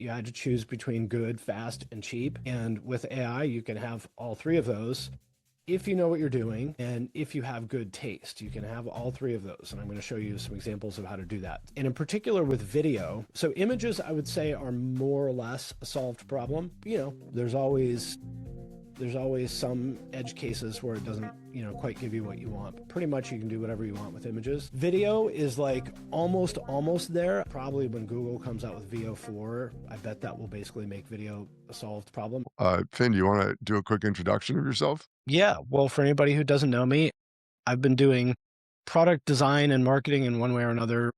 you had to choose between good, fast, and cheap. And with AI, you can have all three of those. If you know what you're doing and if you have good taste, you can have all three of those. And I'm going to show you some examples of how to do that. And in particular with video, so images, I would say, are more or less a solved problem. There's always some edge cases where it doesn't, quite give you what you want. But pretty much you can do whatever you want with images. Video is like almost there. Probably when Google comes out with VO4, I bet that will basically make video a solved problem. Finn, do you want to do a quick introduction of yourself? Yeah, well, for anybody who doesn't know me, I've been doing product design and marketing in one way or another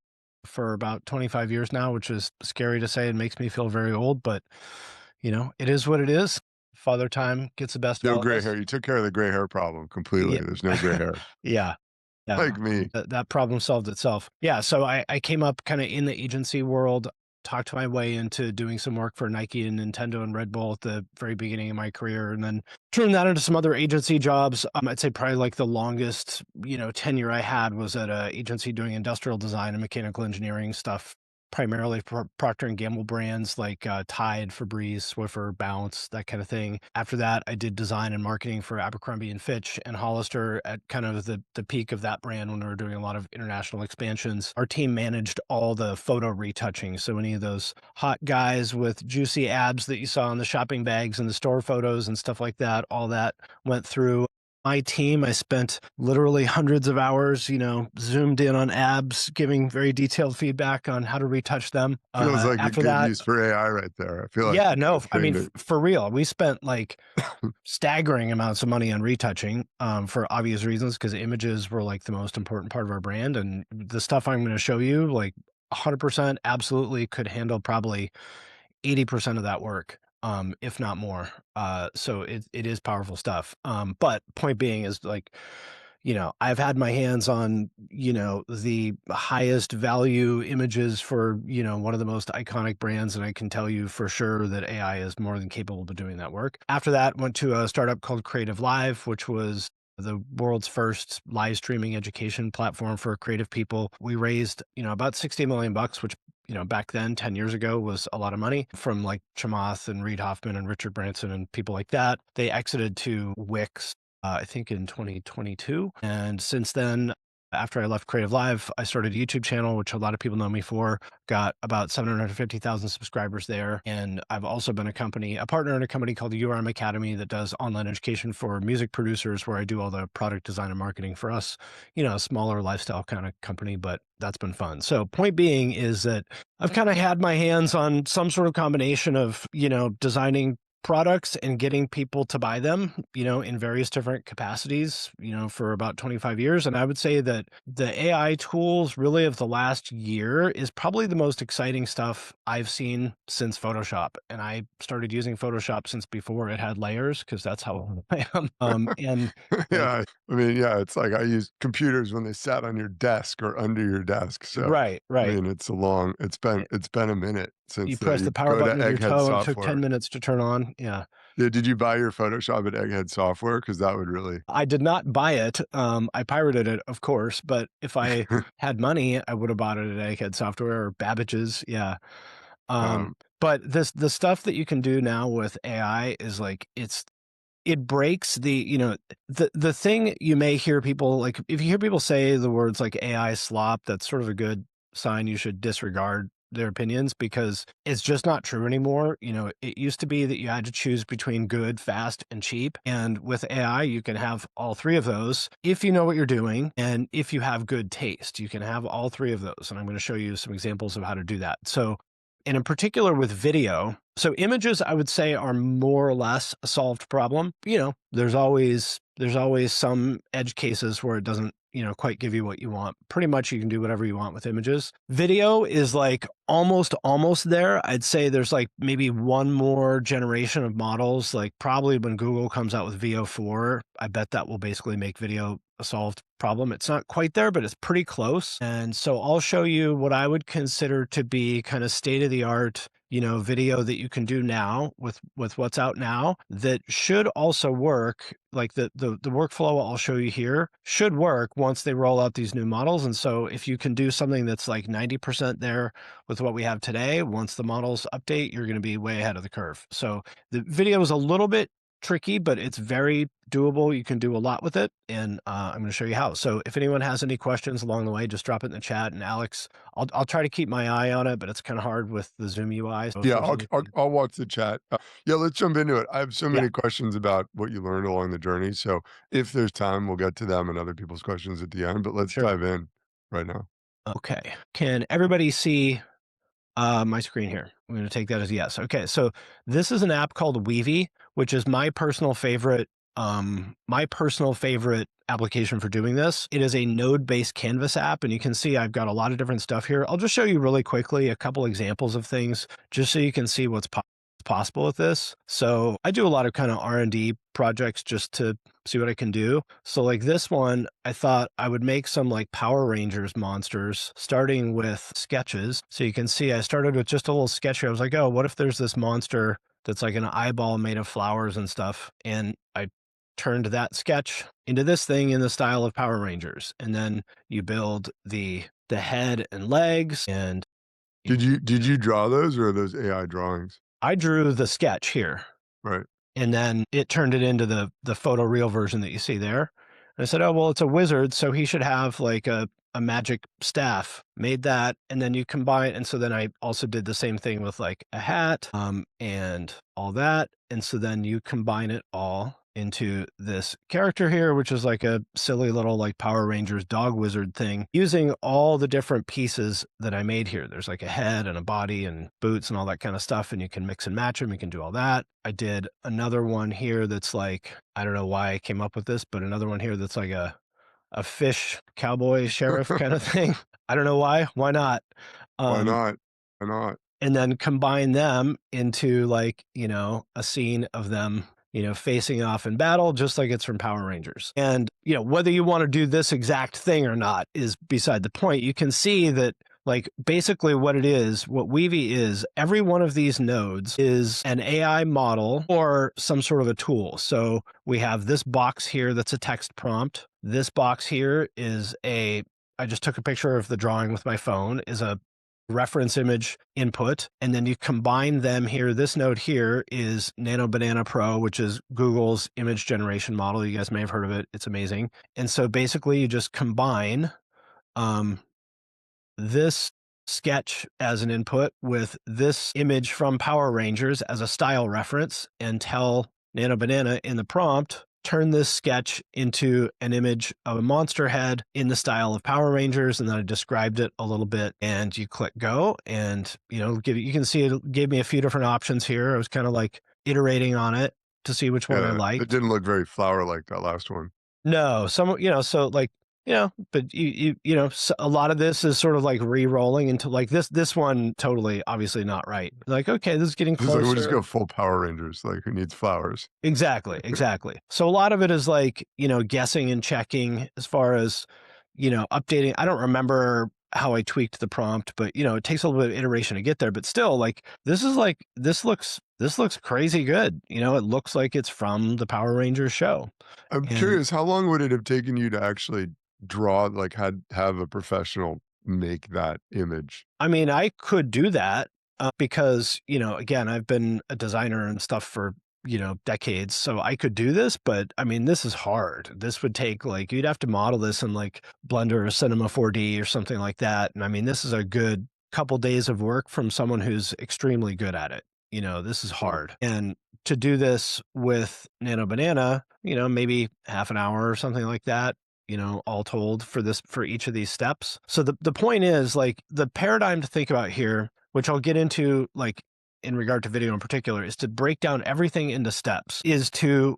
for about 25 years now, which is scary to say and makes me feel very old, but it is what it is. Father Time gets the best of No all of gray us. hair. You took care of the gray hair problem completely. Yeah. There's no gray hair. Yeah. Yeah. Like me. That problem solved itself. Yeah. So I came up kind of in the agency world, talked my way into doing some work for Nike and Nintendo and Red Bull at the very beginning of my career, and then turned that into some other agency jobs. I'd say probably like the longest, tenure I had was at an agency doing industrial design and mechanical engineering stuff, primarily for Procter & Gamble brands like Tide, Febreze, Swiffer, Bounce, that kind of thing. After that, I did design and marketing for Abercrombie & Fitch and Hollister at kind of the peak of that brand when we were doing a lot of international expansions. Our team managed all the photo retouching. So any of those hot guys with juicy abs that you saw on the shopping bags and the store photos and stuff like that, all that went through my team. I spent literally hundreds of hours, zoomed in on abs, giving very detailed feedback on how to retouch them. Feels like a After good that, use for AI right there. I feel like yeah, no, I mean, trained it. for real, we spent like staggering amounts of money on retouching for obvious reasons, because images were like the most important part of our brand. And the stuff I'm going to show you, like 100% absolutely could handle probably 80% of that work, if not more. So it is powerful stuff. But point being is like, I've had my hands on, the highest value images for, one of the most iconic brands. And I can tell you for sure that AI is more than capable of doing that work. After that, went to a startup called CreativeLive, which was the world's first live streaming education platform for creative people. We raised, about 60 million bucks, which back then, 10 years ago, was a lot of money from like Chamath and Reid Hoffman and Richard Branson and people like that. They exited to Wix, I think in 2022. And since then, after I left CreativeLive, I started a YouTube channel, which a lot of people know me for. Got about 750,000 subscribers there. And I've also been a partner in a company called the URM Academy that does online education for music producers, where I do all the product design and marketing for us, a smaller lifestyle kind of company, but that's been fun. So point being is that I've kind of had my hands on some sort of combination of, designing products and getting people to buy them, in various different capacities, for about 25 years. And I would say that the AI tools really of the last year is probably the most exciting stuff I've seen since Photoshop. And I started using Photoshop since before it had layers, because that's how old I am. And like, Yeah. I mean, yeah, it's like I used computers when they sat on your desk or under your desk. So, right, I right. mean, it's been a minute You since press you the power go to button with your Egghead toe and it took 10 Software. minutes to turn on. Yeah. Yeah, did you buy your Photoshop at Egghead Software? Because that would really I did not buy it. I pirated it, of course, but if I had money, I would have bought it at Egghead Software or Babbage's. Yeah. um, But the stuff that you can do now with AI is like, it breaks the thing you may hear people, like if you hear people say the words like AI slop, that's sort of a good sign you should disregard their opinions, because it's just not true anymore. It used to be that you had to choose between good, fast, and cheap. And with AI, you can have all three of those. If you know what you're doing and if you have good taste, you can have all three of those. And I'm going to show you some examples of how to do that. So, and in particular with video, so images, I would say, are more or less a solved problem. There's always some edge cases where it doesn't, quite give you what you want. Pretty much you can do whatever you want with images. Video is like almost there. I'd say there's like maybe one more generation of models, like probably when Google comes out with VO4, I bet that will basically make video a solved problem. It's not quite there, but it's pretty close. And so I'll show you what I would consider to be kind of state of the art, video that you can do now with what's out now that should also work. Like the workflow I'll show you here should work once they roll out these new models. And so if you can do something that's like 90% there with what we have today, once the models update, you're going to be way ahead of the curve. So the video is a little bit tricky, but it's very doable. You can do a lot with it, and I'm going to show you how. So if anyone has any questions along the way, just drop it in the chat. And Alex, I'll try to keep my eye on it, but it's kind of hard with the Zoom UI. So if Yeah, there's I'll anything, I'll watch the chat. Yeah, let's jump into it. I have so yeah, many questions about what you learned along the journey, so if there's time, we'll get to them and other people's questions at the end, but let's sure. dive in right now. Okay. Can everybody see my screen here? I'm going to take that as yes. Okay, so this is an app called Weevy, which is my personal favorite application for doing this. It is a node-based canvas app, and you can see I've got a lot of different stuff here. I'll just show you really quickly a couple examples of things, just so you can see what's possible with this. So I do a lot of kind of R&D projects just to see what I can do. So like this one, I thought I would make some like Power Rangers monsters starting with sketches. So you can see I started with just a little sketch here. I was like, oh, what if there's this monster that's like an eyeball made of flowers and stuff? And I turned that sketch into this thing in the style of Power Rangers. And then you build the head and legs, and Did you draw those or are those AI drawings? I drew the sketch here. Right. And then it turned it into the photoreal version that you see there. And I said, "Oh, well, it's a wizard, so he should have like a magic staff." Made that, and then you combine, and so then I also did the same thing with like a hat, and all that. And so then you combine it all into this character here, which is like a silly little like Power Rangers dog wizard thing, using all the different pieces that I made here. There's like a head and a body and boots and all that kind of stuff, and you can mix and match them. You can do all that. I did another one here that's like, I don't know why I came up with this, but another one here that's like a fish cowboy sheriff kind of thing. I don't know why. Why not? Why Um, not? Why not? and then combine them into like, a scene of them, facing off in battle, just like it's from Power Rangers. And, whether you want to do this exact thing or not is beside the point. You can see that like basically what it is, what Weevy is, every one of these nodes is an AI model or some sort of a tool. So we have this box here that's a text prompt. This box here is I just took a picture of the drawing with my phone, is a reference image input, and then you combine them here. This node here is Nano Banana Pro, which is Google's image generation model. You guys may have heard of it. It's amazing. And so basically you just combine um, this sketch as an input with this image from Power Rangers as a style reference, and tell Nano Banana in the prompt, turn this sketch into an image of a monster head in the style of Power Rangers. And then I described it a little bit, and you click go, and you can see it gave me a few different options here. I was kind of like iterating on it to see which one I Yeah, it liked. didn't look very flower like that last one. No, so like, but a lot of this is sort of like re-rolling into like this one totally obviously not right. Like, okay, this is getting It's like, we'll just closer. go full Power Rangers, like, who needs flowers? Exactly, exactly. So a lot of it is like, guessing and checking as far as, updating. I don't remember how I tweaked the prompt, but it takes a little bit of iteration to get there. But still, like this looks crazy good. It looks like it's from the Power Rangers show. I'm And curious, how long would it have taken you to actually draw, like, have a professional make that image? I mean, I could do that because, again, I've been a designer and stuff for, decades. So I could do this, but I mean, this is hard. This would take like, you'd have to model this in like Blender or Cinema 4D or something like that. And I mean, this is a good couple days of work from someone who's extremely good at it. This is Huh. hard. And to do this with Nano Banana, maybe half an hour or something like that, all told for each of these steps. So the point is like the paradigm to think about here, which I'll get into like in regard to video in particular, is to break down everything into steps, is to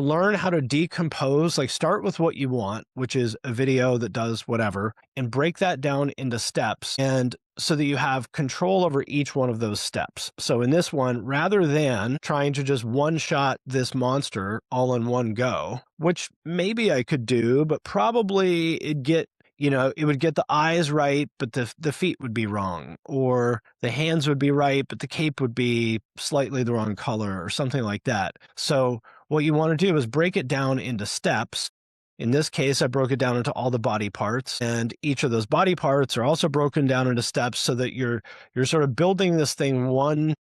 learn how to decompose, like start with what you want, which is a video that does whatever, and break that down into steps. And so that you have control over each one of those steps. So in this one, rather than trying to just one shot this monster all in one go, which maybe I could do, but probably it'd get, it would get the eyes right, but the feet would be wrong, or the hands would be right, but the cape would be slightly the wrong color or something like that. So what you want to do is break it down into steps. In this case, I broke it down into all the body parts, and each of those body parts are also broken down into steps so that you're sort of building this thing one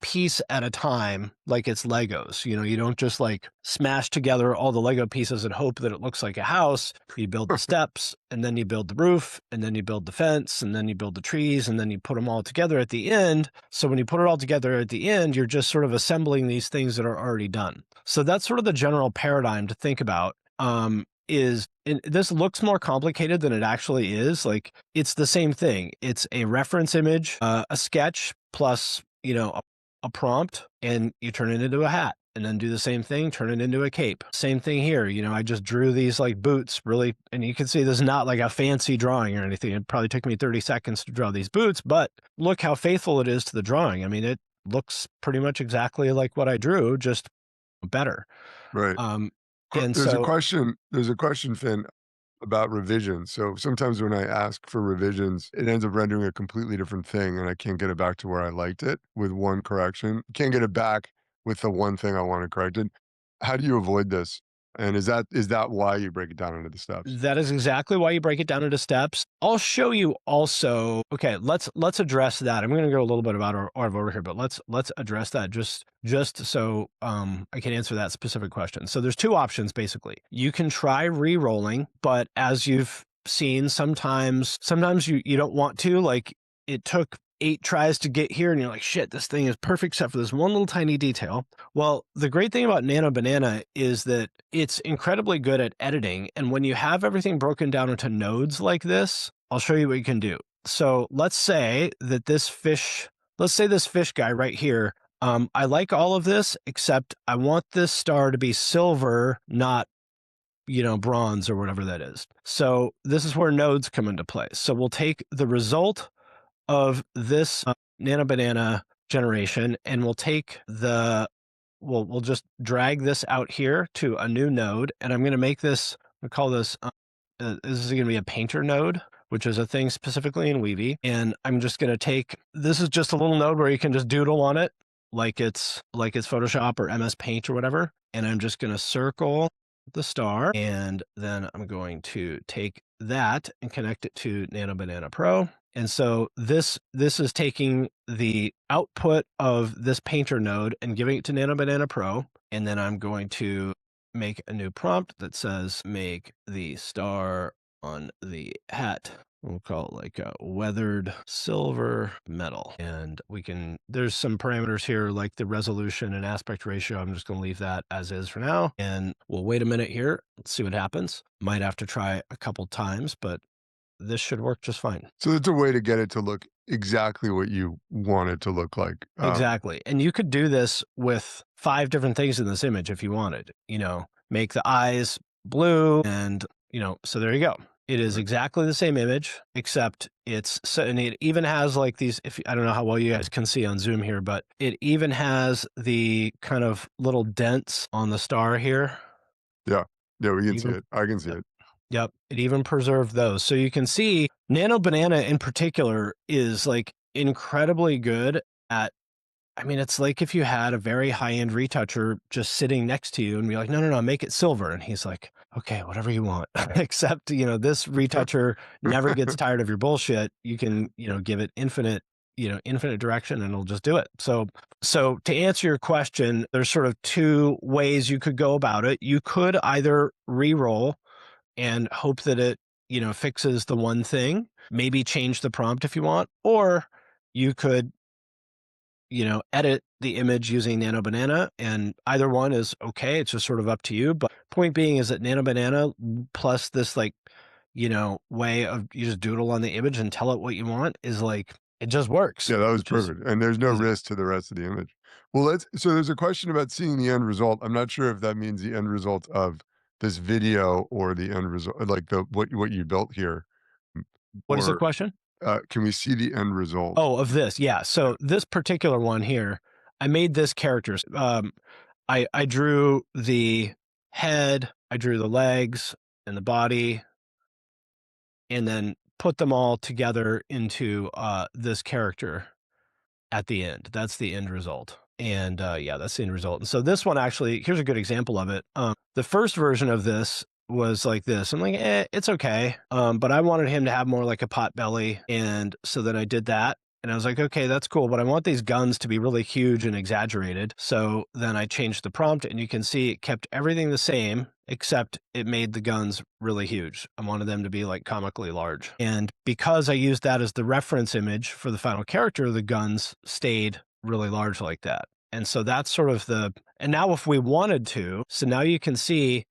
piece at a time, like it's Legos. You don't just like smash together all the Lego pieces and hope that it looks like a house. You build the steps, and then you build the roof, and then you build the fence, and then you build the trees, and then you put them all together at the end. So when you put it all together at the end, you're just sort of assembling these things that are already done. So that's sort of the general paradigm to think about. This looks more complicated than it actually is. Like, it's the same thing. It's a reference image, a sketch plus, a prompt, and you turn it into a hat, and then do the same thing, turn it into a cape. Same thing here. I just drew these like boots really, and you can see this is not like a fancy drawing or anything. It probably took me 30 seconds to draw these boots, but look how faithful it is to the drawing. I mean, it looks pretty much exactly like what I drew, just better. Right. Um, Qu and so there's a question, Finn, about revisions. So sometimes when I ask for revisions, it ends up rendering a completely different thing, and I can't get it back to where I liked it with one correction. Can't get it back with the one thing I wanted corrected. How do you avoid this? And is that why you break it down into the steps? that is exactly why you break it down into steps. I'll show you also. Okay, let's address that. I'm going to go a little bit out of order here, but let's address that just so I can answer that specific question. So there's two options basically. You can try re-rolling, but as you've seen, sometimes you don't want to. Like, it took 8 tries to get here, and you're like, shit, this thing is perfect except for this one little tiny detail. Well, the great thing about Nano Banana is that it's incredibly good at editing. And when you have everything broken down into nodes like this, I'll show you what you can do. So let's say this fish guy right here. I like all of this, except I want this star to be silver, not bronze or whatever that is. So this is where nodes come into play. So we'll take the result of this Nano Banana generation, and we'll take we'll just drag this out here to a new node, and I'm going to make this, we call this, this is going to be a painter node, which is a thing specifically in Weevy. And I'm just going to this is just a little node where you can just doodle on it like it's Photoshop or MS Paint or whatever. And I'm just going to circle the star, and then I'm going to take that and connect it to Nano Banana Pro. And so this is taking the output of this painter node and giving it to Nano Banana Pro. And then I'm going to make a new prompt that says, make the star on the hat, we'll call it like a weathered silver metal. And there's some parameters here like the resolution and aspect ratio. I'm just going to leave that as is for now. And we'll wait a minute here. Let's see what happens. Might have to try a couple times, but this should work just fine. So it's a way to get it to look exactly what you want it to look like. Exactly. And you could do this with 5 different things in this image if you wanted, make the eyes blue, and, so there you go. It is Right. exactly the same image, except and it even has like these, I don't know how well you guys can see on Zoom here, but it even has the kind of little dents on the star here. Yeah. Yeah, we can see Even it. I can see it. Yep, it even preserved those. So you can see Nano Banana in particular is like incredibly good at, I mean, it's like if you had a very high-end retoucher just sitting next to you and be like, no, no, no, make it silver. And he's like, okay, whatever you want. Except, this retoucher never gets tired of your bullshit. You can, give it infinite direction, and it'll just do it. So to answer your question, there's sort of 2 ways you could go about it. You could either re-roll and hope that it, fixes the one thing, maybe change the prompt if you want, or you could, edit the image using Nano Banana, and either one is okay. It's just sort of up to you. But point being is that Nano Banana plus this like, way of you just doodle on the image and tell it what you want is like it just works, Yeah, that was which is perfect, and there's no is risk to the rest of the image. Well, let's so there's a question about seeing the end result. I'm not sure if that means the end result of this video or the end result like, the what you built here, m what is the or, question? can we see the end result? Oh, of this, yeah. Yeah. So this particular one here, I made this characters. I drew the head, I drew the legs and the body, and then put them all together into this character at the end. That's the end result. And yeah, that's the end result. And so this one actually, here's a good example of it. The first version of this was like this. I'm like, it's okay. But I wanted him to have more like a pot belly. And so then I did that. And I was like, okay, that's cool, but I want these guns to be really huge and exaggerated. So then I changed the prompt, and you can see it kept everything the same, except it made the guns really huge. I wanted them to be like comically large. And because I used that as the reference image for the final character, the guns stayed really large like that. And so that's sort of and now if we wanted to, so now you can see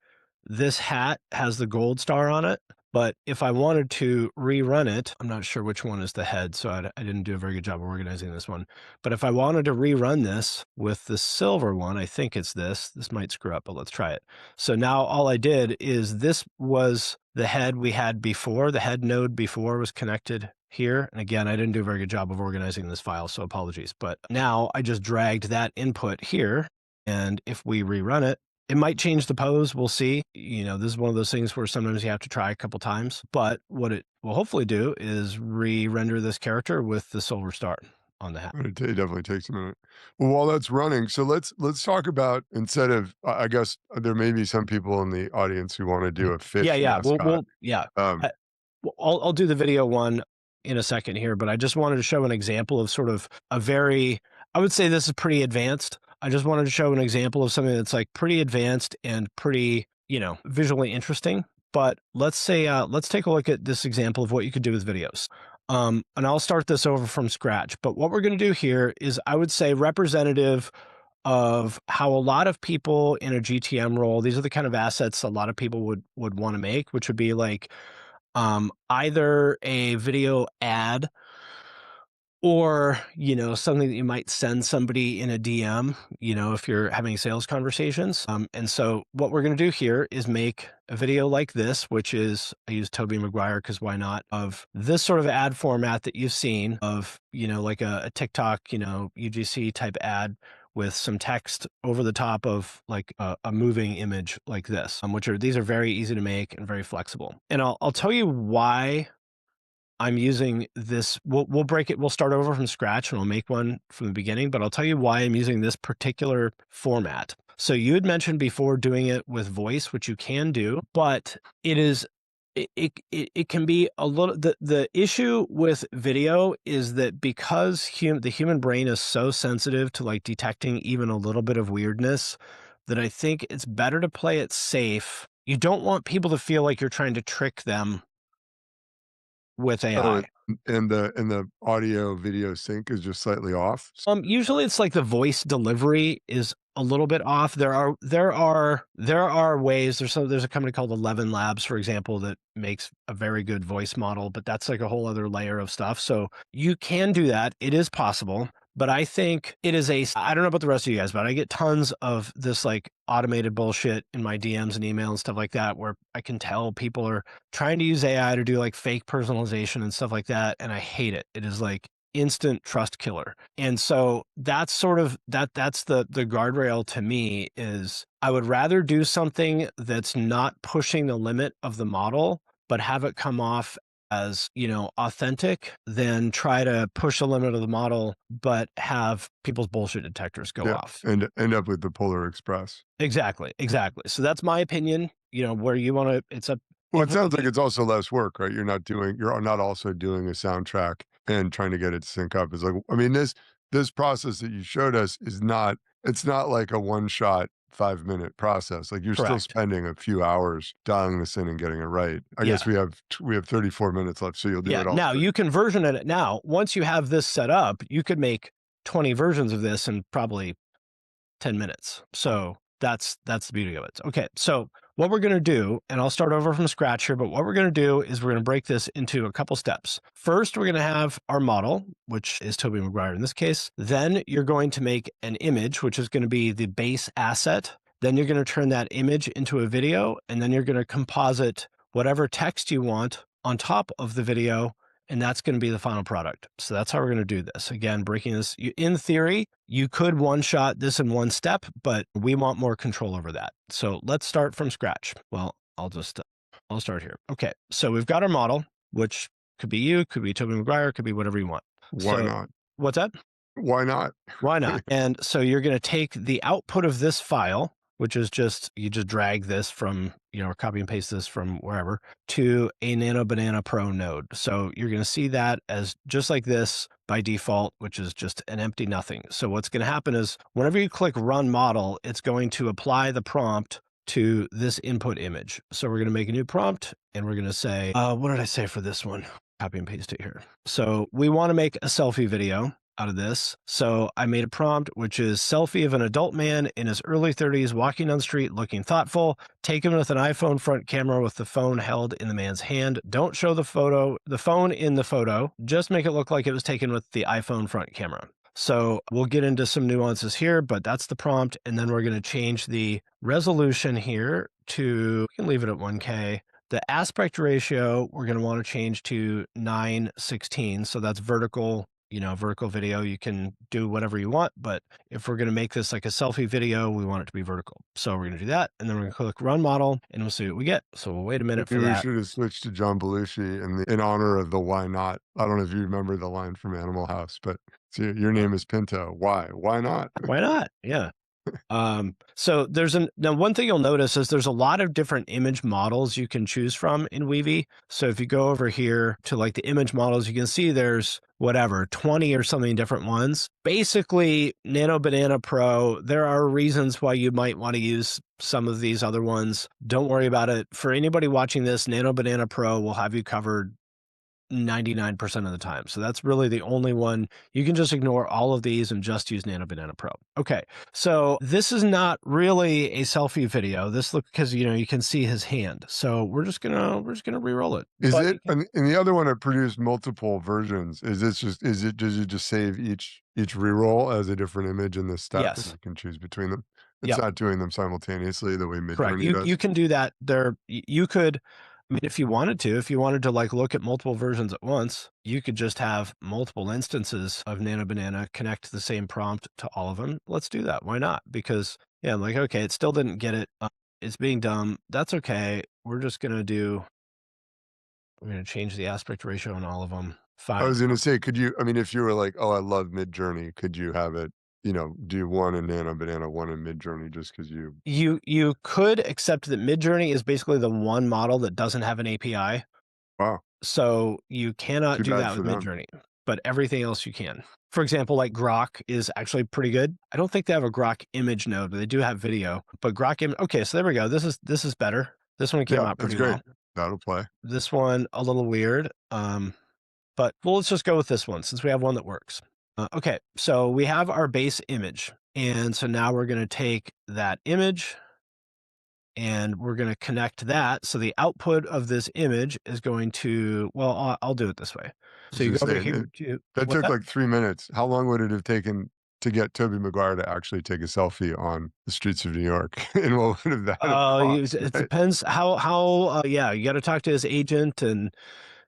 this hat has the gold star on it. But if I wanted to rerun it, I'm not sure which one is the head, so I didn't do a very good job of organizing this one. But if I wanted to rerun this with the silver one, I think it's this. This might screw up, but let's try it. So now all I did is this was the head we had before. The head node before was connected here. And again, I didn't do a very good job of organizing this file, so apologies. But now I just dragged that input here. And if we rerun it, it might change the pose. We'll see. You know, this is one of those things where sometimes you have to try a couple times. But what it will hopefully do is re-render this character with the silver star on the hat. It definitely takes a minute. Well, while that's running, so let's talk about instead of I guess there may be some people in the audience who wanna do a Yeah, fish yeah. mascot. Yeah. Um, I, well, I'll do the video one in a second here, but I just wanted to show an example of sort of a very, I would say this is pretty advanced. I just wanted to show an example of something that's like pretty advanced and pretty, visually interesting. But let's take a look at this example of what you could do with videos. And I'll start this over from scratch. But what we're going to do here is, I would say, representative of how a lot of people in a GTM role, these are the kind of assets a lot of people would want to make, which would be like either a video ad or, something that you might send somebody in a DM, if you're having sales conversations. And so what we're going to do here is make a video like this, which is, I use Toby Maguire because why not, of this sort of ad format that you've seen of, like a TikTok, UGC type ad with some text over the top of like a moving image like this, these are very easy to make and very flexible. And I'll tell you why I'm using this. We'll break it. We'll start over from scratch and we'll make one from the beginning, but I'll tell you why I'm using this particular format. So you had mentioned before doing it with voice, which you can do, but it can be a little, the issue with video is that because the human brain is so sensitive to like detecting even a little bit of weirdness, that I think it's better to play it safe. You don't want people to feel like you're trying to trick them with oh, AI. and the audio video sync is just slightly off? Usually it's like the voice delivery is a little bit off. There are ways. There's a company called 11 Labs, for example, that makes a very good voice model, but that's like a whole other layer of stuff. So you can do that. It is possible. But I think it is I don't know about the rest of you guys, but I get tons of this like automated bullshit in my DMs and email and stuff like that, where I can tell people are trying to use AI to do like fake personalization and stuff like that. And I hate it. It is like instant trust killer. And so that's sort of that's the guardrail to me. Is I would rather do something that's not pushing the limit of the model, but have it come off as, authentic, than try to push the limit of the model, but have people's bullshit detectors go Yeah, off. and end up with the Polar Express. Exactly. Exactly. So that's my opinion, where you want to, it's a Well, it input sounds that like it's also less work, right? You're not also doing a soundtrack and trying to get it to sync up. It's like, I mean, this process that you showed us is not it's not like a one-shot 5-minute process. Like, you're still correct. spending a few hours dialing this in and getting it right. I guess Yeah. we have 34 minutes left, so you'll do Yeah. it all Now thir you can version it. Now, once you have this set up, you could make 20 versions of this in probably 10 minutes. So That's the beauty of it. Okay, so what we're gonna do, and I'll start over from scratch here, but what we're gonna do is we're gonna break this into a couple steps. First, we're gonna have our model, which is Tobey Maguire in this case. Then you're going to make an image, which is gonna be the base asset. Then you're gonna turn that image into a video, and then you're gonna composite whatever text you want on top of the video, and that's going to be the final product. So that's how we're going to do this. Again, breaking this, in theory, you could one shot this in one step, but we want more control over that. So let's start from scratch. Well, I'll start here. Okay. So we've got our model, which could be you, could be Tobey Maguire, could be whatever you want. Why So not? what's that? Why not? Why not? And so you're going to take the output of this file, which is just, you just drag this from, or copy and paste this from wherever to a Nano Banana Pro node. So you're going to see that as just like this by default, which is just an empty nothing. So what's going to happen is whenever you click run model, it's going to apply the prompt to this input image. So we're going to make a new prompt and we're going to say, what did I say for this one? Copy and paste it here. So we want to make a selfie video out of this. So I made a prompt, which is selfie of an adult man in his early 30s walking on the street looking thoughtful, taken with an iPhone front camera with the phone held in the man's hand. Don't show the phone in the photo, just make it look like it was taken with the iPhone front camera. So we'll get into some nuances here, but that's the prompt. And then we're going to change the resolution here to, we can leave it at 1K. The aspect ratio, we're going to want to change to 9:16. So that's vertical, vertical video. You can do whatever you want, but if we're going to make this like a selfie video, we want it to be vertical. So we're going to do that. And then we're going to click run model and we'll see what we get. So we'll wait a minute for Maybe we that. should have switched to John Belushi in honor of the why not. I don't know if you remember the line from Animal House, but your name is Pinto. Why? Why not? Why not? Yeah. So now one thing you'll notice is there's a lot of different image models you can choose from in Weevy. So if you go over here to like the image models, you can see there's whatever, 20 or something different ones. Basically, Nano Banana Pro, there are reasons why you might want to use some of these other ones. Don't worry about it. For anybody watching this, Nano Banana Pro will have you covered 99% of the time. So that's really the only one. You can just ignore all of these and just use Nano Banana Pro. Okay. So this is not really a selfie video. This look, because you can see his hand. So we're just gonna re-roll it. Is But it and the other one it produced multiple versions. Does it just save each reroll as a different image in this step and yes. you can choose between them? It's Yep. not doing them simultaneously the way Correct. Midjourney You does? can do that. You could, I mean, if you wanted to like look at multiple versions at once, you could just have multiple instances of Nano Banana connect the same prompt to all of them. Let's do that. Why not? Because yeah, I'm like, okay, it still didn't get it. It's being dumb. That's okay. We're going to change the aspect ratio on all of them. I Fine. was gonna say, could you I mean, if you were like, "Oh, I love Midjourney," could you have it, do one in Nano Banana, one in Midjourney just because you You could accept that Midjourney is basically the one model that doesn't have an API. wow, So you cannot too do bad that for with them. Midjourney, but everything else you can. For example, like Grok is actually pretty good. I don't think they have a Grok image node, but they do have video. But okay, so there we go. This is better. This one came Yeah, out that's pretty great. well. That'll play. This one a little weird. But well, let's just go with this one since we have one that works. Okay, so we have our base image. And so now we're going to take that image and we're going to connect that. So the output of this image is going to, well, I'll do it this way. I So was you gonna go over say, here to, that what's took that? like 3 minutes. How long would it have taken to get Tobey Maguire to actually take a selfie on the streets of New York? And what would have that have cost, It right? depends yeah, you got to talk to his agent and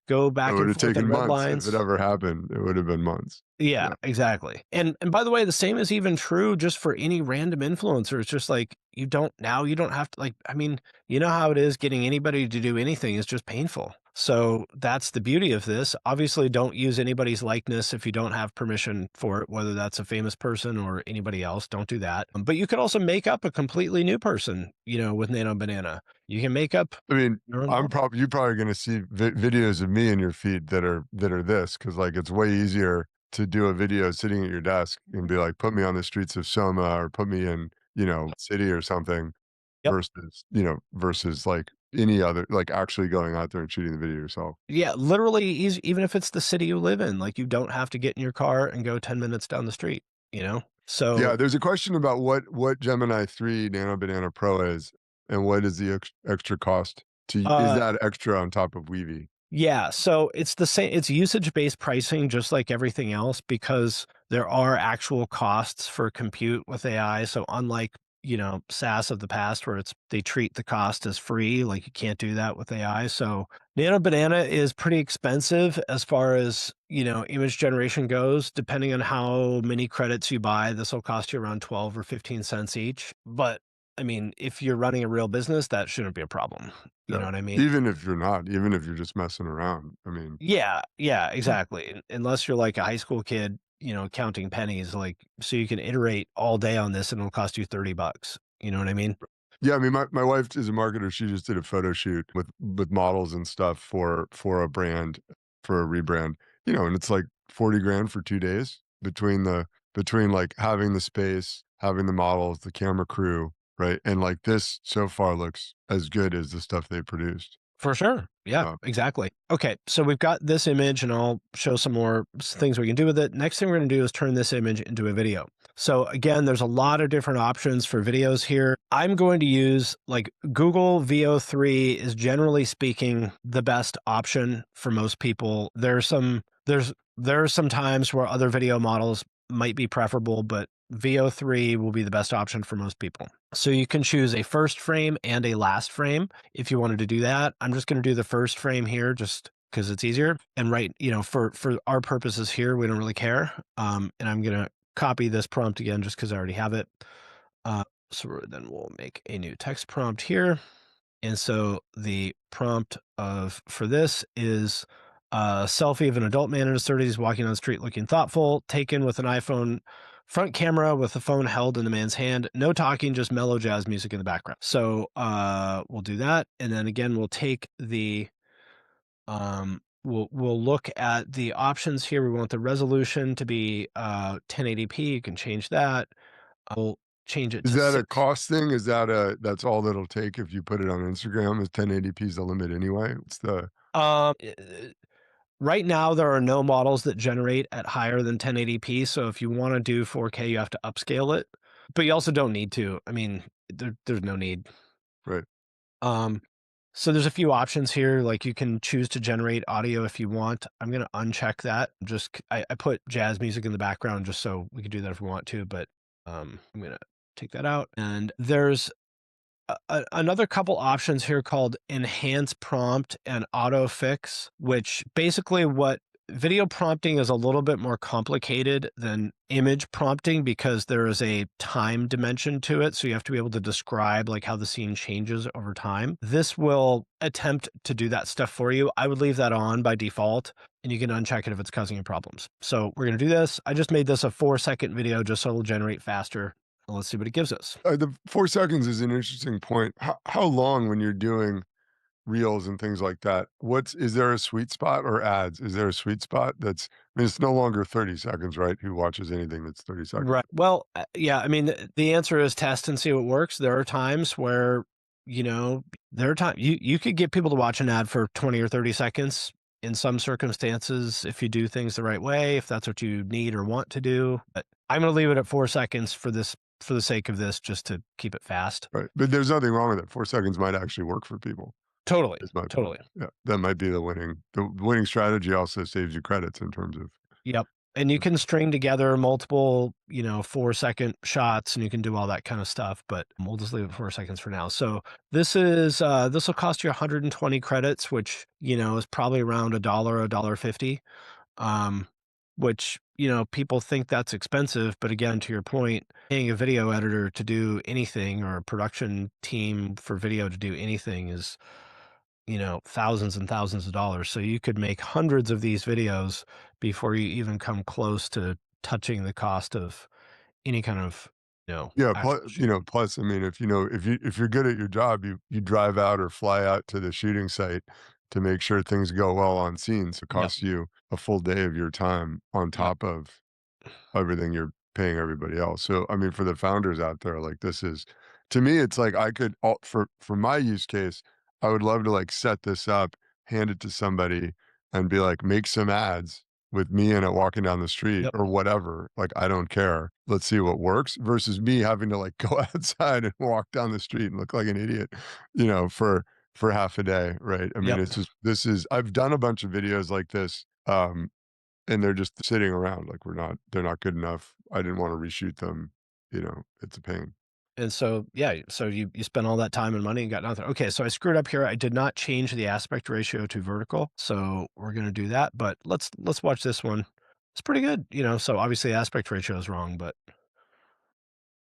go It back would and have forth at taken red months. If it lines. ever happened, it would have been months. Yeah, Yeah. exactly. And by the way, the same is even true just for any random influencer. It's just like you don't have to like, I mean, you know how it is getting anybody to do anything is just painful. So that's the beauty of this. Obviously, don't use anybody's likeness if you don't have permission for it, whether that's a famous person or anybody else. Don't do that. But you could also make up a completely new person, with Nano Banana. You can make up I mean, your own model. you're probably gonna see videos of me in your feed that are this because like, it's way easier to do a video sitting at your desk and be like, "Put me on the streets of Soma," or "Put me in, city or something," Yep. versus, like, any other like, actually going out there and shooting the video yourself. Yeah, literally, even if it's the city you live in, like, you don't have to get in your car and go 10 minutes down the street, you know? So, Yeah, there's a question about what Gemini 3 Nano Banana Pro is, and what is the extra cost to is uh, that extra on top of Weevy? yeah, so it's the same, it's usage-based pricing just like everything else because there are actual costs for compute with AI. So unlike, SaaS of the past where they treat the cost as free, like you can't do that with AI. So Nano Banana is pretty expensive as far as, image generation goes. Depending on how many credits you buy, this will cost you around 12 or 15 cents each. But I mean, if you're running a real business, that shouldn't be a problem. You Yeah. know what I mean? Even if you're not, even if you're just messing around, I mean, Yeah, yeah, yeah. exactly. Unless you're like a high school kid, counting pennies, like, so you can iterate all day on this and it'll cost you 30 bucks. You know what I mean? Yeah, I mean, my wife is a marketer. She just did a photo shoot with models and stuff for a brand, for a rebrand, and it's like 40 grand for 2 days between like having the space, having the models, the camera crew, right? And like this so far looks as good as the stuff they produced. For sure. Yeah, Uh, exactly. Okay, so we've got this image and I'll show some more things we can do with it. Next thing we're going to do is turn this image into a video. So again, there's a lot of different options for videos here. I'm going to use like Google VO3 is generally speaking the best option for most people. There are some times where other video models might be preferable, but VO3 will be the best option for most people. So you can choose a first frame and a last frame if you wanted to do that. I'm just going to do the first frame here just because it's easier. And right, for our purposes here, we don't really care. And I'm going to copy this prompt again just because I already have it. So then we'll make a new text prompt here. And so the prompt of for this is a selfie of an adult man in his 30s walking on the street looking thoughtful, taken with an iPhone front camera with the phone held in the man's hand. No talking, just mellow jazz music in the background. So we'll do that. And then again, we'll take the we'll look at the options here. We want the resolution to be 1080p. You can change that. We'll change it is to that a 6. cost thing? Is that that's all that'll take if you put it on Instagram? Is 1080p is the limit anyway? What's the Um, Right now, there are no models that generate at higher than 1080p, so if you wanna do 4K, you have to upscale it, but you also don't need to. I mean, there's no need. right? Um, so there's a few options here, like, you can choose to generate audio if you want. I'm gonna uncheck that. Just c I put jazz music in the background just so we could do that if we want to, but, I'm gonna take that out, and there's another couple options here called enhance prompt and auto fix, which basically what video prompting is a little bit more complicated than image prompting because there is a time dimension to it. So you have to be able to describe like how the scene changes over time. This will attempt to do that stuff for you. I would leave that on by default and you can uncheck it if it's causing you problems. So we're going to do this. I just made this a 4-second video just so it'll generate faster. Let's see what it gives us. The 4 seconds is an interesting point. How long when you're doing reels and things like that, is there a sweet spot or ads? Is there a sweet spot I mean, it's no longer 30 seconds, right? Who watches anything that's 30 seconds? Right. Well, yeah, I mean, the answer is test and see what works. There are times where, you know, there are times you could get people to watch an ad for 20 or 30 seconds in some circumstances if you do things the right way, if that's what you need or want to do. But I'm going to leave it at 4 seconds for the sake of this just to keep it fast. Right, but there's nothing wrong with it. 4 seconds might actually work for people, Totally. is my point. Totally. Yeah, that might be the winning strategy also saves you credits in terms of Yep. And you can string together multiple, 4-second shots and you can do all that kind of stuff, but we'll just leave it 4 seconds for now. So this will cost you 120 credits, which, is probably around a dollar 50. Um, which, people think that's expensive, but again, to your point, paying a video editor to do anything or a production team for video to do anything is thousands and thousands of dollars. So you could make hundreds of these videos before you even come close to touching the cost of any kind of, yeah, actual shooting. plus, I mean, if you're good at your job, you drive out or fly out to the shooting site to make sure things go well on scene, so it Yep. costs you a full day of your time on Yep. top of everything you're paying everybody else. So, I mean, for the founders out there, like this is to me, it's like I could for my use case, I would love to like set this up, hand it to somebody and be like, make some ads. with me in it walking down the street Yep. or whatever. Like, I don't care. Let's see what works versus me having to like go outside and walk down the street and look like an idiot, for half a day, right? I mean, Yep. it's just this is I've done a bunch of videos like this, and they're just sitting around like they're not good enough. I didn't want to reshoot them. It's a pain. And so, yeah, so you spent all that time and money and got nothing. Okay, so I screwed up here. I did not change the aspect ratio to vertical, so we're gonna do that. But let's watch this one. It's pretty good, So obviously, aspect ratio is wrong, but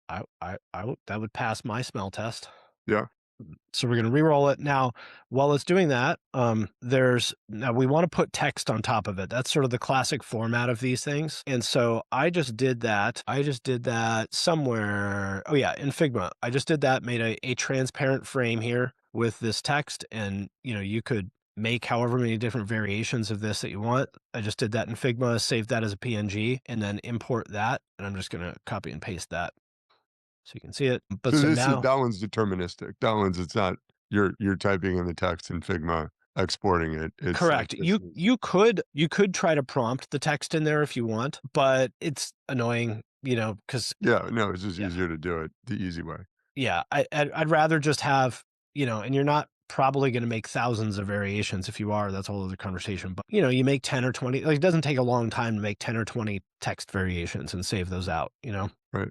that would pass my smell test. Yeah. So we're going to re-roll it. Now, while it's doing that, now we want to put text on top of it. That's sort of the classic format of these things. And so I just did that. I just did that somewhere. Oh yeah, in Figma. I just did that, made a transparent frame here with this text. And you could make however many different variations of this that you want. I just did that in Figma, saved that as a PNG, and then import that. And I'm just going to copy and paste that so you can see it. But So so this is now that one's deterministic. That one's it's not you're typing in the text in Figma, exporting it. It's like correct. this You is you could you could try to prompt the text in there if you want, but it's annoying, because yeah, no, it's just yeah, easier to do it the easy way. yeah. I'd rather just have, and you're not probably going to make thousands of variations. If you are, that's a whole other conversation. But you make 10 or 20. Like it doesn't take a long time to make 10 or 20 text variations and save those out. Right.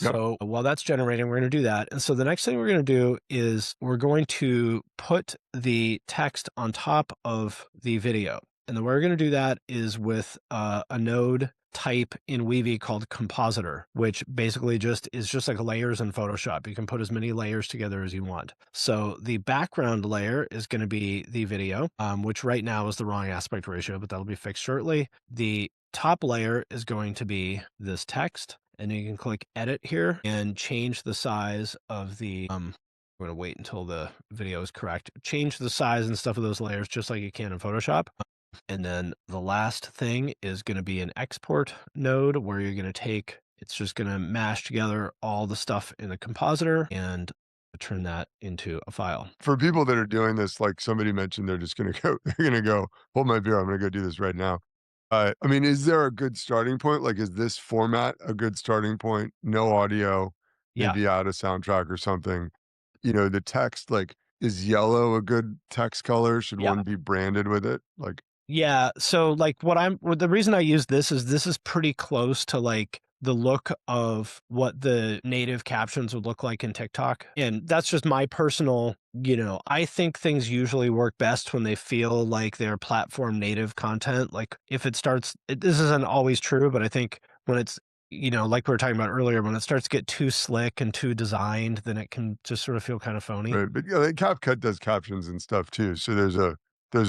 Yep. So while that's generating, we're going to do that. And so the next thing we're going to do is we're going to put the text on top of the video. And the way we're going to do that is with a node type in Weevy called compositor, which basically just like layers in Photoshop. You can put as many layers together as you want. So the background layer is going to be the video, which right now is the wrong aspect ratio, but that'll be fixed shortly. The top layer is going to be this text, and you can click edit here and change the size of the I'm going to wait until the video is correct. Change the size and stuff of those layers just like you can in Photoshop. And then the last thing is going to be an export node where you're going to it's just going to mash together all the stuff in the compositor and turn that into a file. For people that are doing this, like somebody mentioned, they're just gonna go, they're gonna go, hold my beer, I'm gonna go do this right now. I mean, is there a good starting point? Like, is this format a good starting point? No audio, Yeah. maybe add a soundtrack or something. The text, like, is yellow a good text color? Should Yeah. one be branded with it? Like, Yeah, so, like, the reason I use this is pretty close to, like, the look of what the native captions would look like in TikTok, and that's just my personal I think things usually work best when they feel like they're platform native content, like, if it starts this isn't always true, but I think when it's like we were talking about earlier, when it starts to get too slick and too designed, then it can just sort of feel kinda phony. right, but, yeah, like, CapCut does captions and stuff too, so there's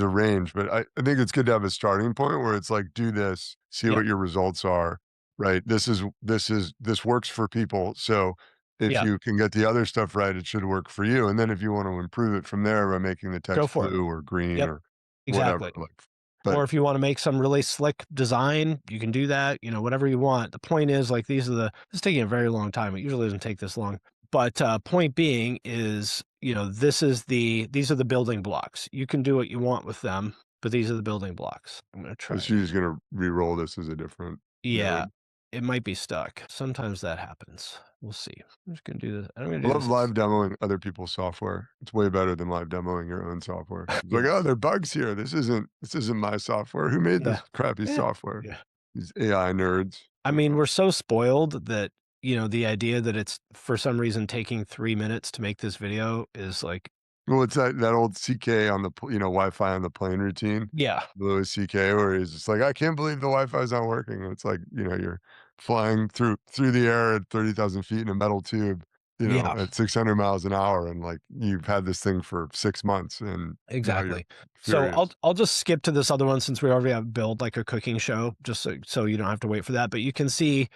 a range, but I think it's good to have a starting point where it's like, "Do this, see Yep, what your results are," right? This works for people, so if yep, you can get the other stuff right, it should work for you, and then if you wanna improve it from there by making the go text for it. blue or green Yep, or whatever, exactly. like but Or if you wanna make some really slick design, you can do that, whatever you want. The point is, like, this is taking a very long time. It usually doesn't take this long. But, point being is, these are the building blocks. You can do what you want with them, but these are the building blocks. I'm gonna so try. she's just gonna re-roll this as a different Yeah, node. it might be stuck. Sometimes that happens. We'll see. I'm just gonna do this. I'm gonna I do love this live as demoing other people's software. It's way better than live demoing your own software. It's like, "Oh, yes. there are bugs here. This isn't my software. Who made The this crappy yeah, software?" yeah. These AI nerds. I mean, we're so spoiled that, the idea that it's for some reason taking 3 minutes to make this video is like Well, it's that old CK on the Wi-Fi on the plane routine, yeah, Louis CK, where he's just like, "I can't believe the Wi-Fi is not working." And it's like, you're flying through the air at 30,000 feet in a metal tube, yeah, at 600 miles an hour, and, like, you've had this thing for 6 months, and now you're exactly. So I'll furious. I'll just skip to this other one since we already have build like a cooking show, just so you don't have to wait for that. But you can see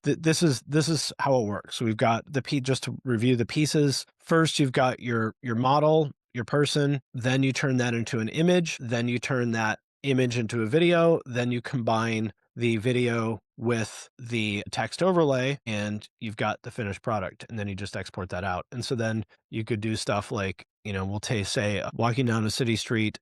that this is how it works. So we've got just to review the pieces. First, you've got your model, your person, then you turn that into an image, then you turn that image into a video, then you combine the video with the text overlay and you've got the finished product and then you just export that out. And so then you could do stuff like, we'll say walking down a city street,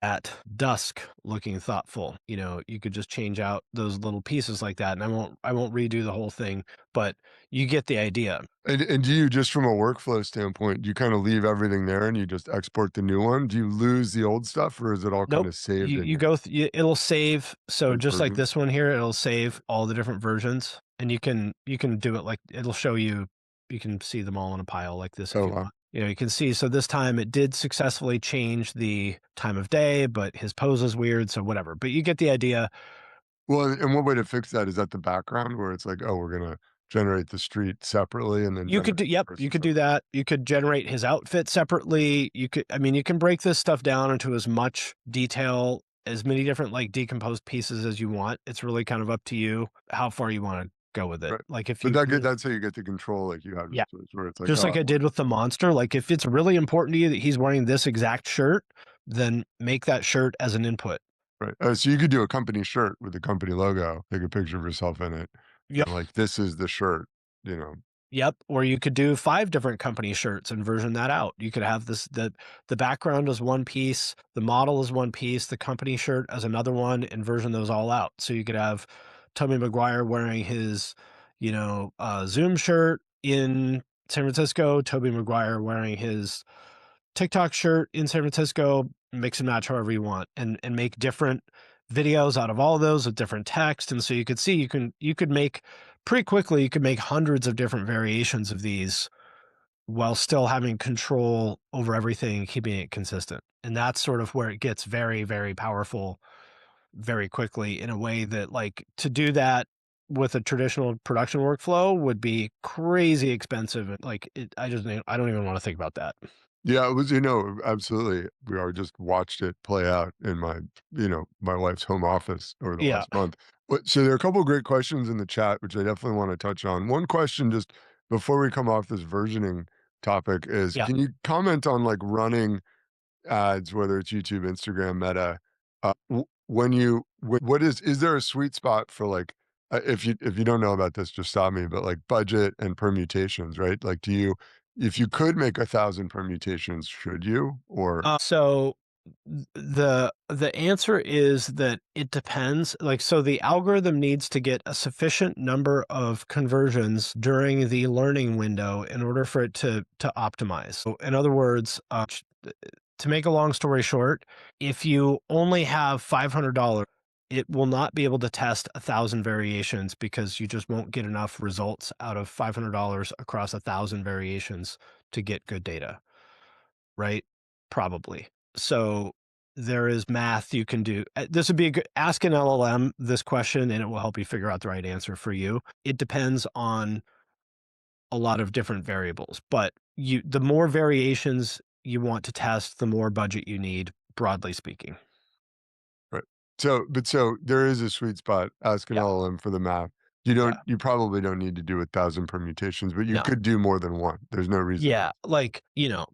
at dusk looking thoughtful. You could just change out those little pieces like that, and I won't redo the whole thing, but you get the idea. And do you just from a workflow standpoint, do you kinda leave everything there and you just export the new one? Do you lose the old stuff, or is it all Nope. kinda saved You in you your go th you it'll save, so those just like versions? this one here, it'll save all the different versions, and you can do it like it'll show you. You can see them all in a pile like this if Oh, you wow. want. You can see, so this time it did successfully change the time of day, but his pose is weird, so whatever, but you get the idea. Well, and one way to fix that is that the background where it's like, "Oh, we're gonna generate the street separately and then You could generate do the Yep, you person could do separately." that. You could generate his outfit separately. You can break this stuff down into as much detail, as many different, like, decomposed pieces as you want. It's really kind of up to you how far you wanna go with it. Right. Like, if But you that's how you get the control like you had with Yeah, Switch, where it's like, just "Oh, like I I want." did with the monster, like, if it's really important to you that he's wearing this exact shirt, then make that shirt as an input. Right. So you could do a company shirt with the company logo, take a picture of yourself in it, Yep. and like, "This is the shirt," you know? Yep, or you could do 5 different company shirts and version that out. You could have the background as one piece, the model is one piece, the company shirt as another one, and version those all out. So you could have Tobey Maguire wearing his, Zoom shirt in San Francisco, Tobey Maguire wearing his TikTok shirt in San Francisco, mix and match however you want, and make different videos out of all of those with different text. And so you could see, you could make pretty quickly, you could make hundreds of different variations of these while still having control over everything and keeping it consistent. And that's sort of where it gets very, very powerful very quickly, in a way that, like, to do that with a traditional production workflow would be crazy expensive. And like, I don't even want to think about that. Yeah, it was, absolutely. We are just watched it play out in my wife's home office over the Yeah. last month. But so there are a couple of great questions in the chat, which I definitely want to touch on. One question just before we come off this versioning topic is, Yeah. can you comment on like running ads, whether it's YouTube, Instagram, Meta, when what is there a sweet spot for like if you don't know about this, just stop me. But like budget and permutations, right? Like, do you if you could make 1,000 permutations, should you? Or So the answer is that it depends. Like, so the algorithm needs to get a sufficient number of conversions during the learning window in order for it to optimize. So in other words, to make a long story short, if you only have $500, it will not be able to test 1,000 variations, because you just won't get enough results out of $500 across 1,000 variations to get good data, right? Probably. So there is math you can do. This would be a good ask an LLM this question, and it will help you figure out the right answer for you. It depends on a lot of different variables, but the more variations you want to test, the more budget you need, broadly speaking. right. So there is a sweet spot. Ask an Yeah. LLM for the math. Yeah. You probably don't need to do 1,000 permutations, but you No. could do more than one. There's no reason Yeah, not. like,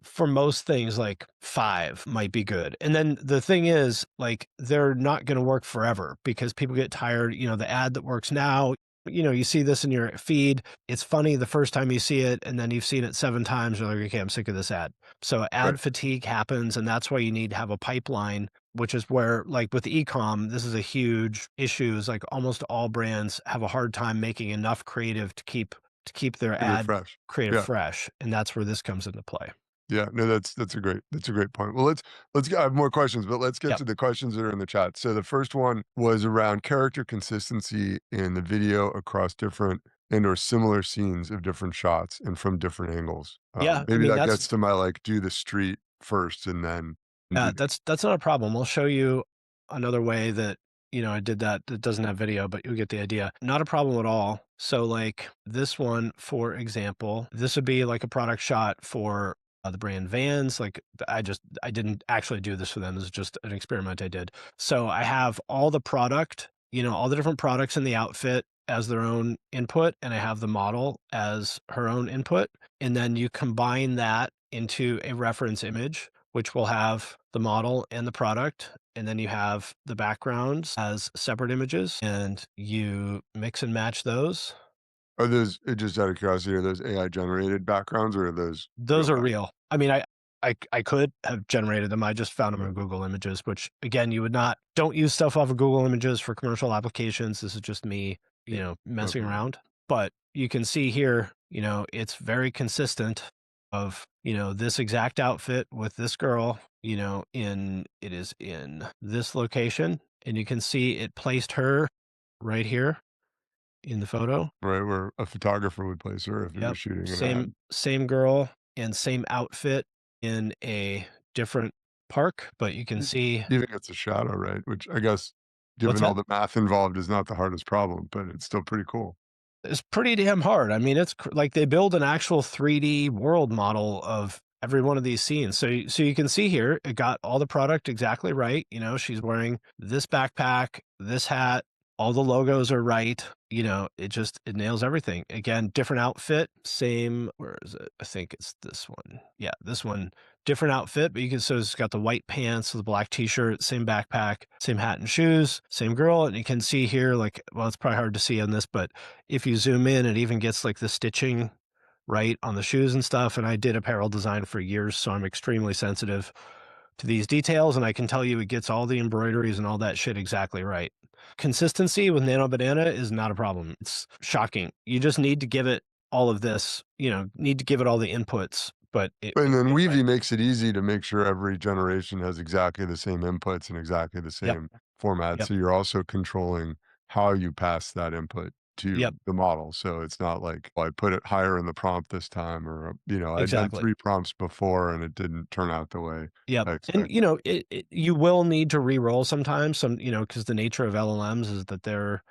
for most things, like, 5 might be good, and then the thing is, like, they're not gonna work forever, because people get tired. The ad that works now, you see this in your feed, it's funny the first time you see it, and then you've seen it 7 times, you're like, "Okay, I'm sick of this ad." So Right. ad fatigue happens, and that's why you need to have a pipeline, which is where, like, with e-com, this is a huge issue, is, like, almost all brands have a hard time making enough creative to keep their Keep it ad fresh. creative Yeah. fresh, and that's where this comes into play. Yeah, no, that's a great point. Well, I have more questions, but let's get Yep. to the questions that are in the chat. So the first one was around character consistency in the video across different and or similar scenes of different shots and from different angles. Yeah, I Maybe mean, that gets to my like do the street first and then do the that's not a problem. I'll show you another way that, I did that doesn't have video, but you get the idea. Not a problem at all. So, like, this one, for example, this would be like a product shot for, the brand Vans. Like, I didn't actually do this for them. This is just an experiment I did. So I have all the product, all the different products in the outfit as their own input, and I have the model as her own input. And then you combine that into a reference image, which will have the model and the product. And then you have the backgrounds as separate images, and you mix and match those. are those just out of curiosity, are those AI generated backgrounds or are those real Those are back? real. I mean, I could have generated them. I just found them in Google Images, which again, you would not don't use stuff off of Google Images for commercial applications. This is just me, messing Okay. around. But you can see here, it's very consistent of, this exact outfit with this girl, it is in this location. And you can see it placed her right here in the photo. Right, where a photographer would place her if he was Yep. shooting an Same ad. same girl and same outfit in a different park, but you can Mm. see Even it's a shadow, right? Which I guess, what's given all that? the math involved, is not the hardest problem, but it's still pretty cool. It's pretty damn hard. I mean, like they build an actual 3D world model of every one of these scenes. So you can see here, it got all the product exactly right. She's wearing this backpack, this hat, all the logos are right. It nails everything. Again, different outfit, same, where is it? I think it's this one. Yeah, this one, different outfit, but so it's got the white pants, the black t-shirt, same backpack, same hat and shoes, same girl. And you can see here, like, well, it's probably hard to see on this, but if you zoom in, it even gets like the stitching right on the shoes and stuff. And I did apparel design for years, so I'm extremely sensitive to these details. And I can tell you it gets all the embroideries and all that shit exactly right. Consistency with Nano Banana is not a problem. It's shocking. You just need to give it all of this, need to give it all the inputs, but And it'll then do it right. Weevy makes it easy to make sure every generation has exactly the same inputs and exactly the Yep. same format, Yep. so you're also controlling how you pass that input Yep. to the model, so it's not like, "Well, I put it higher in the prompt this time," or, "I'd done Exactly. 3 prompts before and it didn't turn out the way Yep. I And, expected." you will need to re-roll sometimes, because the nature of LLMs is that they're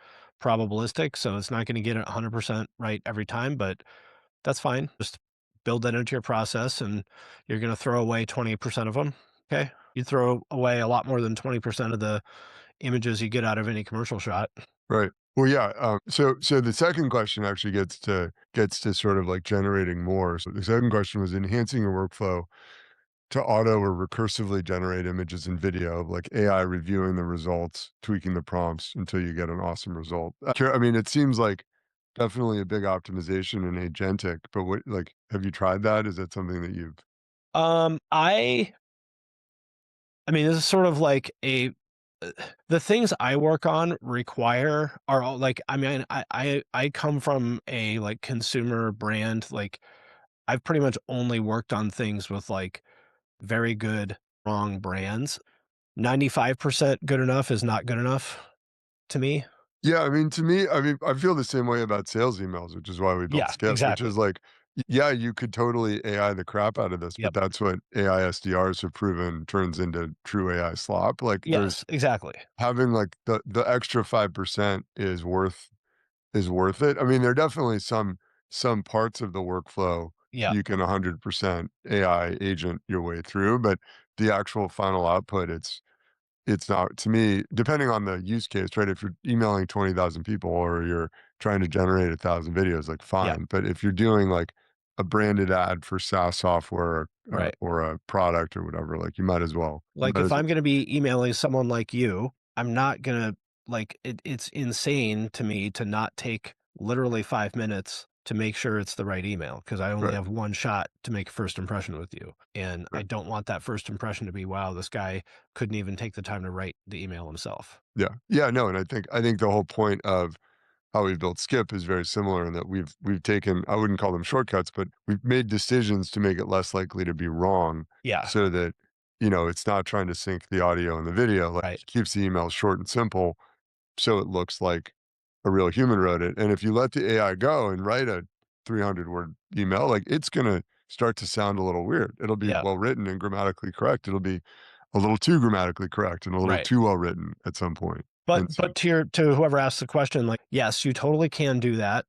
probabilistic, so it's not gonna get it 100% right every time, but that's fine. Just build that into your process, and you're gonna throw away 20% of them. Okay? You throw away a lot more than 20% of the images you get out of any commercial shot. Right. Well, yeah, so the second question actually gets to sort of, like, generating more. So the second question was enhancing your workflow to auto or recursively generate images and video, like AI reviewing the results, tweaking the prompts until you get an awesome result. I mean, it seems like definitely a big optimization in agentic, but what, like, have you tried that? Is that something that you've Um, I I mean, this is sort of like uh, the things I work on are all like, I mean, I come from a like consumer brand, like I've pretty much only worked on things with like very good, strong brands. 95% good enough is not good enough to me. Yeah, I mean, to me, I mean, I feel the same way about sales emails, which is why we built Yeah, Skip, which exactly. is like, yeah, you could totally AI the crap out of this, but Yep. that's what AI SDRs have proven turns into true AI slop. Like, there's Yes, exactly. having like the extra 5% is worth it. I mean, there are definitely some parts of the workflow Yeah, you can 100% AI agent your way through, but the actual final output, it's not, to me, depending on the use case, right? If you're emailing 20,000 people or you're trying to generate 1,000 videos, like, yeah, fine. But if you're doing like a branded ad for SaaS software, right. or a product or whatever, like, you Like, might if as I'm well. gonna be emailing someone like you, I'm not gonna like, it's insane to me to not take literally 5 minutes to make sure it's the right email because I only Right, have 1 shot to make a first impression with you, and I right. don't want that first impression to be, "Wow, this guy couldn't even take the time to write the email himself." Yeah. Yeah, no, and I think the whole point of how we've built Skip is very similar in that we've taken, I wouldn't call them shortcuts, but we've made decisions to make it less likely to be wrong Yeah, so that, it's not trying to sync the audio and the video, like, right. it keeps the email short and simple so it looks like a real human wrote it. And if you let the AI go and write a 300-word email, like, it's gonna start to sound a little weird. It'll be Yeah, well written and grammatically correct. It'll be a little too grammatically correct and a little right. too well written at some point. And so But to whoever asked the question, like, yes, you totally can do that,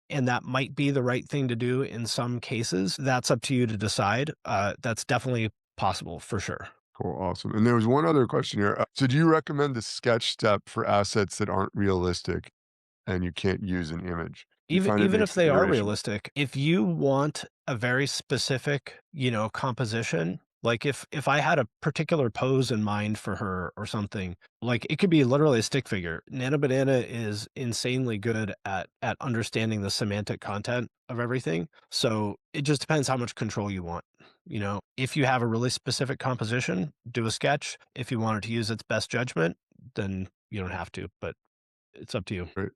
and that might be the right thing to do in some cases. That's up to you to decide. That's definitely possible for sure. cool, awesome. And there was one other question here. So do you recommend the sketch step for assets that aren't realistic and you can't use an image? Do you find it Even if makes they are iteration realistic, if you want a very specific, composition, Like, if I had a particular pose in mind for her or something, like, it could be literally a stick figure. Nano Banana is insanely good at understanding the semantic content of everything, so it just depends how much control you want, you know? If you have a really specific composition, do a sketch. If you want it to use its best judgment, then you don't have to, but it's up to you. Right.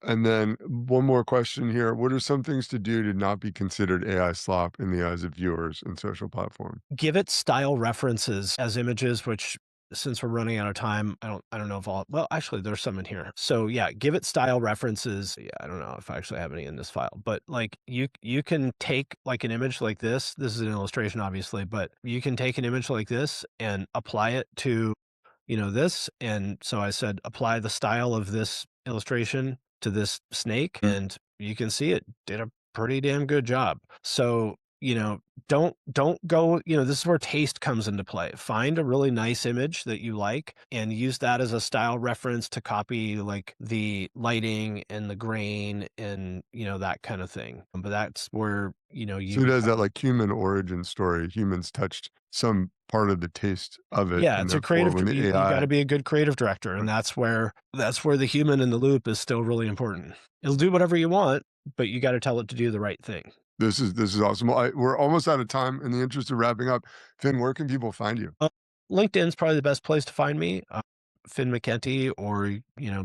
And then one more question here. What are some things to do to not be considered AI slop in the eyes of viewers and social platform? Give it style references as images, which since we're running out of time, I don't know if all well, actually there's some in here. So yeah, give it style references. Yeah, I don't know if I actually have any in this file, but like you can take like an image like this. This is an illustration, obviously, but you can take an image like this and apply it to, this. And so I said, apply the style of this illustration to this snake, Mm. and you can see it did a pretty damn good job. So, don't go, this is where taste comes into play. Find a really nice image that you like and use that as a style reference to copy like the lighting and the grain and, that kind of thing. But that's where, you So it has that become like human origin story. Humans touched some part of the taste of it, yeah, and it's a therefore creative when dir the you AI gotta be a good creative director, and that's where the human in the loop is still really important. It'll do whatever you want, but you gotta tell it to do the right thing. this is awesome. Well, we're almost out of time. In the interest of wrapping up, Finn, where can people find you? Uh, LinkedIn's probably the best place to find me, Finn McKenty, or,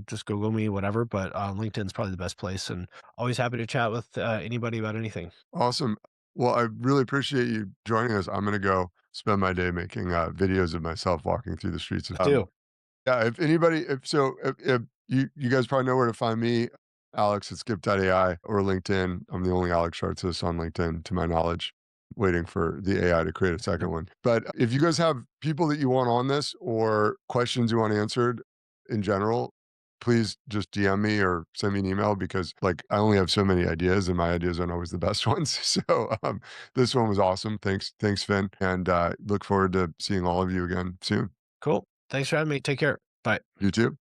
just Google me, whatever, but, LinkedIn's probably the best place, and always happy to chat with, anybody about anything. Awesome. Well, I really appreciate you joining us. I'm gonna go spend my day making videos of myself walking through the streets of Too. yeah, if anybody if you guys probably know where to find me, Alex at skip.ai or LinkedIn. I'm the only Alex Shartzis on LinkedIn to my knowledge, waiting for the AI to create a second one. But if you guys have people that you want on this or questions you want answered in general, please just DM me or send me an email because like I only have so many ideas and my ideas aren't always the best ones. So this one was awesome. Thanks, Finn. And look forward to seeing all of you again soon. Cool. Thanks for having me. Take care. Bye. You too.